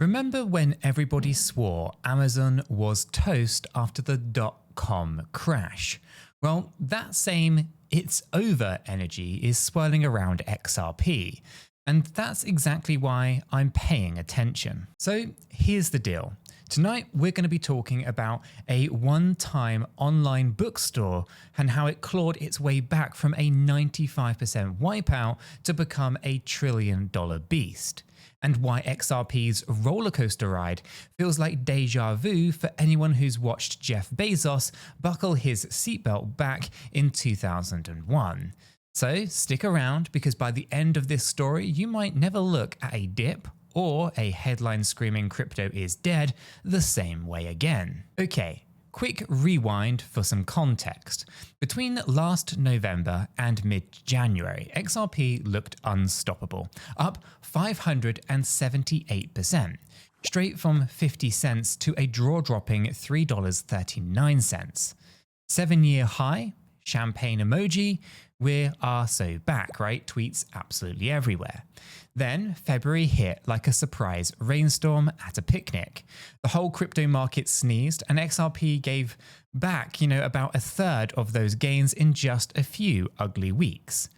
Remember when everybody swore Amazon was toast after the dot-com crash? Well, that same "it's over" energy is swirling around XRP, and that's exactly why I'm paying attention. So here's the deal. Tonight we're going to be talking about a one-time online bookstore and how it clawed its way back from a 95% wipeout to become a trillion-dollar beast, and why XRP's rollercoaster ride feels like deja vu for anyone who's watched Jeff Bezos buckle his seatbelt back in 2001. So stick around, because by the end of this story you might never look at a dip or a headline screaming crypto is dead the same way again. Okay, quick rewind for some context. Between last November and mid-January, XRP looked unstoppable, up 578%, straight from 50 cents to a jaw-dropping $3.39. 7-year high, champagne emoji, we are so back, right? Tweets absolutely everywhere. Then February hit like a surprise rainstorm at a picnic. The whole crypto market sneezed and XRP gave back, about a third of those gains in just a few ugly weeks.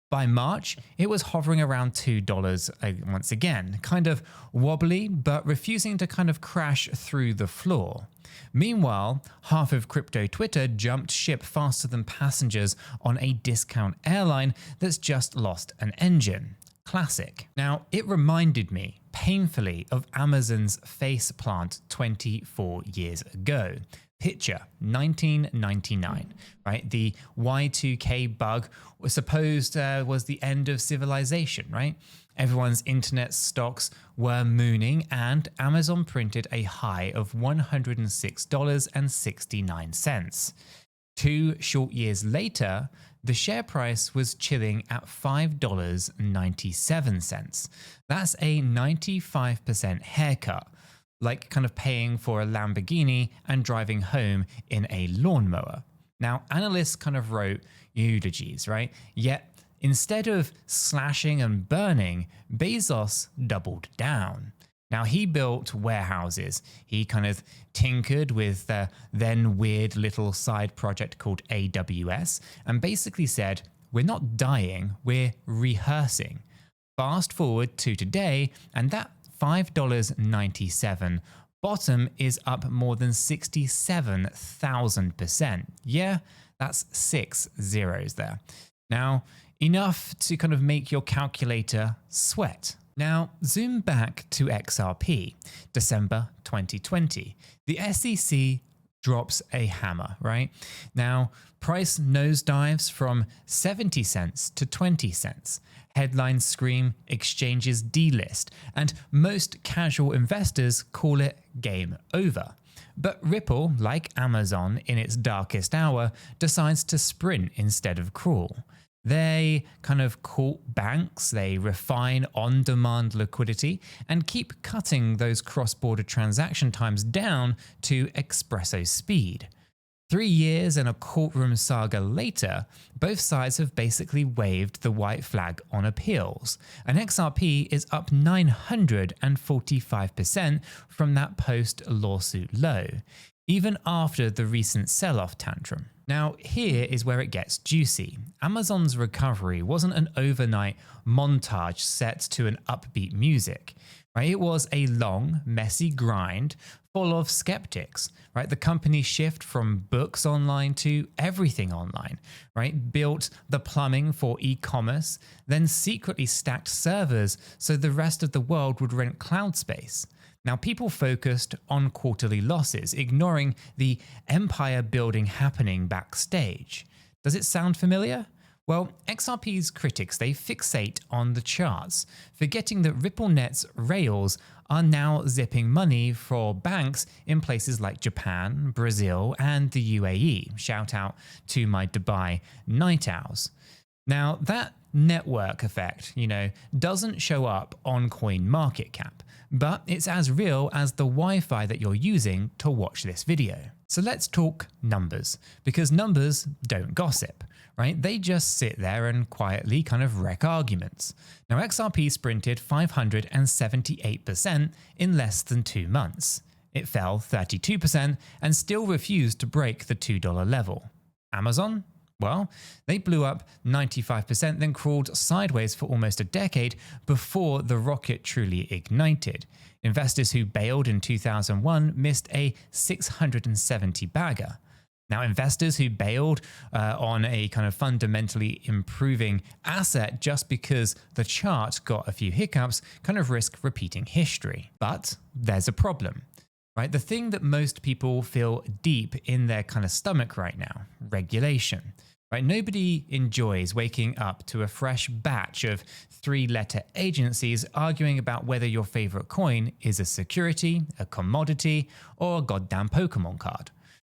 By March, it was hovering around $2 once again, kind of wobbly, but refusing to kind of crash through the floor. Meanwhile, half of crypto Twitter jumped ship faster than passengers on a discount airline that's just lost an engine. Classic. Now, it reminded me painfully of Amazon's faceplant 24 years ago. Picture 1999, right? The Y2K bug was supposed was the end of civilization, right? Everyone's internet stocks were mooning and Amazon printed a high of $106.69. 2 short years later, the share price was chilling at $5.97. That's a 95% haircut, like kind of paying for a Lamborghini and driving home in a lawnmower. Now, analysts kind of wrote eulogies, right? Yet, instead of slashing and burning, Bezos doubled down. Now, he built warehouses. He kind of tinkered with the then weird little side project called AWS and basically said, we're not dying, we're rehearsing. Fast forward to today, and that $5.97 bottom is up more than 67,000%. Yeah, that's 6 zeros there. Now, enough to kind of make your calculator sweat. Now, zoom back to XRP, December 2020. The SEC drops a hammer, right? Now, price nosedives from 70 cents to 20 cents. Headlines scream exchanges delist, and most casual investors call it game over. But Ripple, like Amazon in its darkest hour, decides to sprint instead of crawl. They kind of court banks, they refine on-demand liquidity, and keep cutting those cross-border transaction times down to espresso speed. 3 years and a courtroom saga later, both sides have basically waved the white flag on appeals, and XRP is up 945% from that post-lawsuit low, even after the recent sell-off tantrum. Now, here is where it gets juicy. Amazon's recovery wasn't an overnight montage set to an upbeat music, right? It was a long, messy grind full of skeptics, right? The company shift from books online to everything online, right? Built the plumbing for e-commerce, then secretly stacked servers so the rest of the world would rent cloud space. Now, people focused on quarterly losses, ignoring the empire building happening backstage. Does it sound familiar? Well, XRP's critics, they fixate on the charts, forgetting that RippleNet's rails are now zipping money for banks in places like Japan, Brazil, and the UAE. Shout out to my Dubai night owls. Now, that network effect, doesn't show up on CoinMarketCap, but it's as real as the Wi-Fi that you're using to watch this video. So let's talk numbers, because numbers don't gossip, right? They just sit there and quietly kind of wreck arguments. Now XRP sprinted 578% in less than 2 months. It fell 32% and still refused to break the $2 level. Amazon? Well, they blew up 95%, then crawled sideways for almost a decade before the rocket truly ignited. Investors who bailed in 2001 missed a 670 bagger. Now, investors who bailed on a kind of fundamentally improving asset just because the chart got a few hiccups kind of risk repeating history. But there's a problem. Right? The thing that most people feel deep in their kind of stomach right now, regulation. Right? Nobody enjoys waking up to a fresh batch of 3-letter agencies arguing about whether your favorite coin is a security, a commodity, or a goddamn Pokemon card.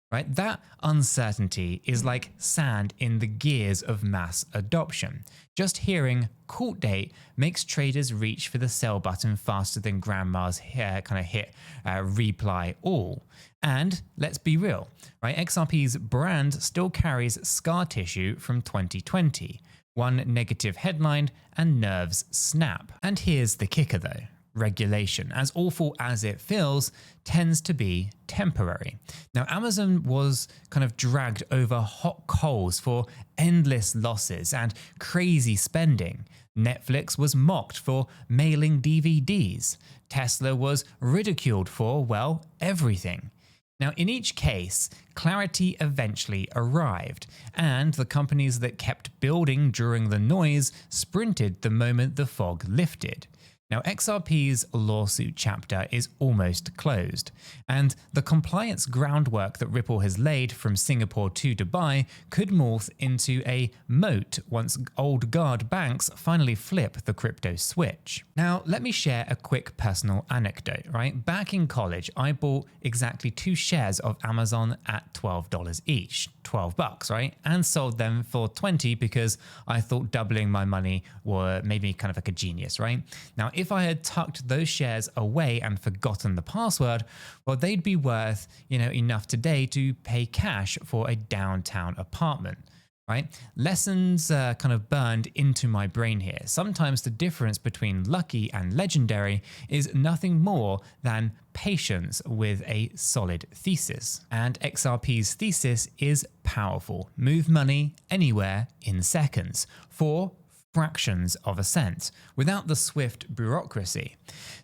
Right? That uncertainty is like sand in the gears of mass adoption. Just hearing court date makes traders reach for the sell button faster than grandma's kind of hit reply all. And let's be real, right? XRP's brand still carries scar tissue from 2020. One negative headline and nerves snap. And here's the kicker though. Regulation, as awful as it feels, tends to be temporary. Now, Amazon was kind of dragged over hot coals for endless losses and crazy spending. Netflix was mocked for mailing DVDs. Tesla was ridiculed for, well, everything. Now, in each case, clarity eventually arrived, and the companies that kept building during the noise sprinted the moment the fog lifted. Now, XRP's lawsuit chapter is almost closed, and the compliance groundwork that Ripple has laid from Singapore to Dubai could morph into a moat once old guard banks finally flip the crypto switch. Now, let me share a quick personal anecdote, right? Back in college, I bought exactly 2 shares of Amazon at $12 each, $12, right? And sold them for 20 because I thought doubling my money made me kind of like a genius, right? Now, if I had tucked those shares away and forgotten the password, well, they'd be worth, enough today to pay cash for a downtown apartment, right? Lessons kind of burned into my brain here. Sometimes the difference between lucky and legendary is nothing more than patience with a solid thesis. And XRP's thesis is powerful. Move money anywhere in seconds for fractions of a cent, without the Swift bureaucracy.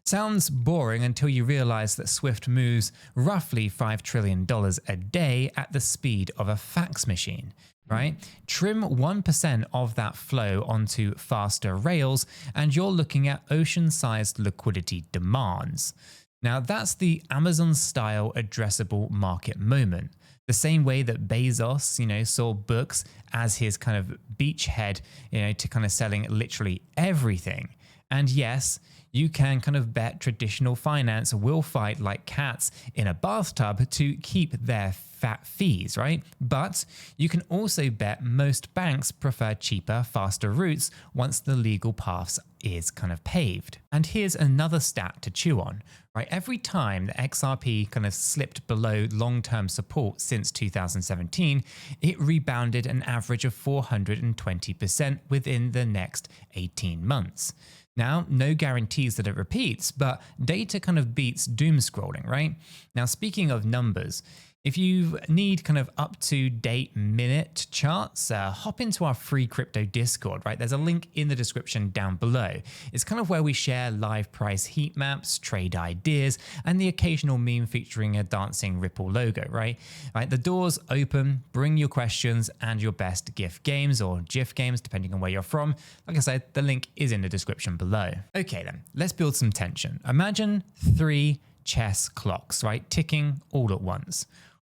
Sounds boring until you realize that Swift moves roughly $5 trillion a day at the speed of a fax machine, right? Trim 1% of that flow onto faster rails, and you're looking at ocean-sized liquidity demands. Now, that's the Amazon-style addressable market moment. The same way that Bezos, saw books as his kind of beachhead, to kind of selling literally everything. And yes, you can kind of bet traditional finance will fight like cats in a bathtub to keep their fat fees, right? But you can also bet most banks prefer cheaper, faster routes once the legal paths is kind of paved. And here's another stat to chew on, right? Every time the XRP kind of slipped below long-term support since 2017, it rebounded an average of 420% within the next 18 months. Now, no guarantees that it repeats, but data kind of beats doom scrolling, right? Now, speaking of numbers, if you need kind of up-to-date minute charts, hop into our free crypto Discord, right? There's a link in the description down below. It's kind of where we share live price heat maps, trade ideas, and the occasional meme featuring a dancing Ripple logo, right? The door's open, bring your questions and your best GIF games or GIF games, depending on where you're from. Like I said, the link is in the description below. Okay then, let's build some tension. Imagine 3 chess clocks, right? Ticking all at once.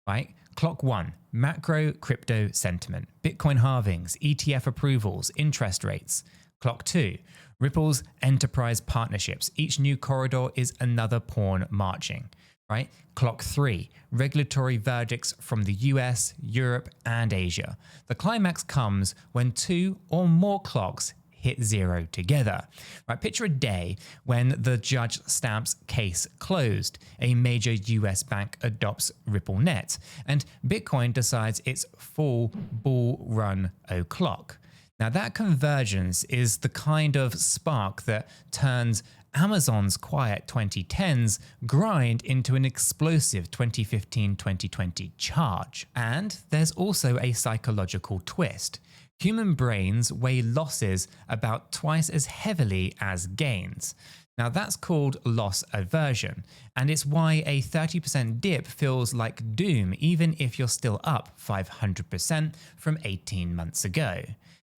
Right? Clock 1, macro crypto sentiment, Bitcoin halvings, ETF approvals, interest rates. Clock 2, Ripple's enterprise partnerships. Each new corridor is another pawn marching. Right? Clock 3, regulatory verdicts from the US, Europe, and Asia. The climax comes when 2 or more clocks hit zero together. Right, picture a day when the judge stamps case closed, a major US bank adopts RippleNet, and Bitcoin decides its full bull run o'clock. Now that convergence is the kind of spark that turns Amazon's quiet 2010s grind into an explosive 2015-2020 charge. And there's also a psychological twist. Human brains weigh losses about twice as heavily as gains. Now that's called loss aversion, and it's why a 30% dip feels like doom even if you're still up 500% from 18 months ago.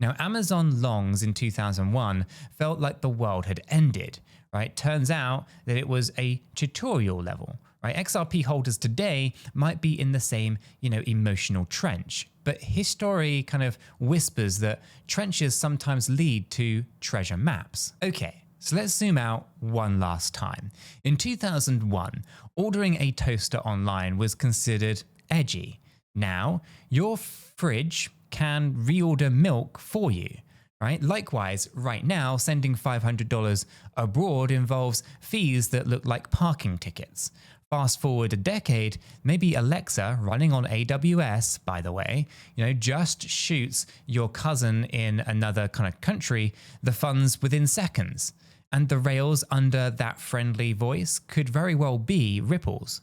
Now Amazon longs in 2001 felt like the world had ended, right? Turns out that it was a tutorial level, right? XRP holders today might be in the same, emotional trench, but history kind of whispers that trenches sometimes lead to treasure maps. Okay. So let's zoom out one last time. In 2001, ordering a toaster online was considered edgy. Now, your fridge can reorder milk for you, right? Likewise, right now, sending $500 abroad involves fees that look like parking tickets. Fast forward a decade, maybe Alexa, running on AWS, by the way, just shoots your cousin in another kind of country the funds within seconds. And the rails under that friendly voice could very well be Ripple's.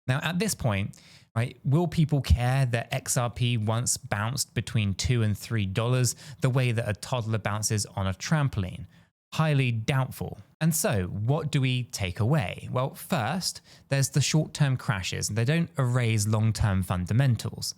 Now, at this point, right, will people care that XRP once bounced between $2 and $3 the way that a toddler bounces on a trampoline? Highly doubtful. And so, what do we take away? Well, first, there's the short-term crashes, and they don't erase long-term fundamentals.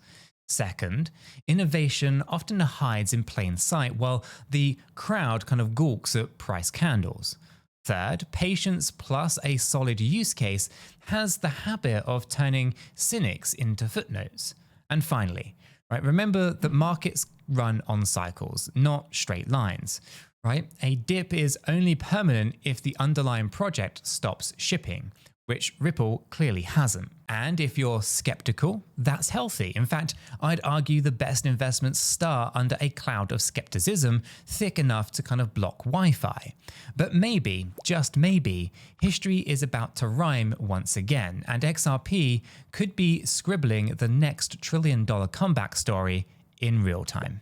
Second, innovation often hides in plain sight while the crowd kind of gawks at price candles. Third, patience plus a solid use case has the habit of turning cynics into footnotes. And finally, right, remember that markets run on cycles, not straight lines. Right? A dip is only permanent if the underlying project stops shipping, which Ripple clearly hasn't. And if you're skeptical, that's healthy. In fact, I'd argue the best investments start under a cloud of skepticism thick enough to kind of block Wi-Fi. But maybe, just maybe, history is about to rhyme once again, and XRP could be scribbling the next $1 trillion comeback story in real time.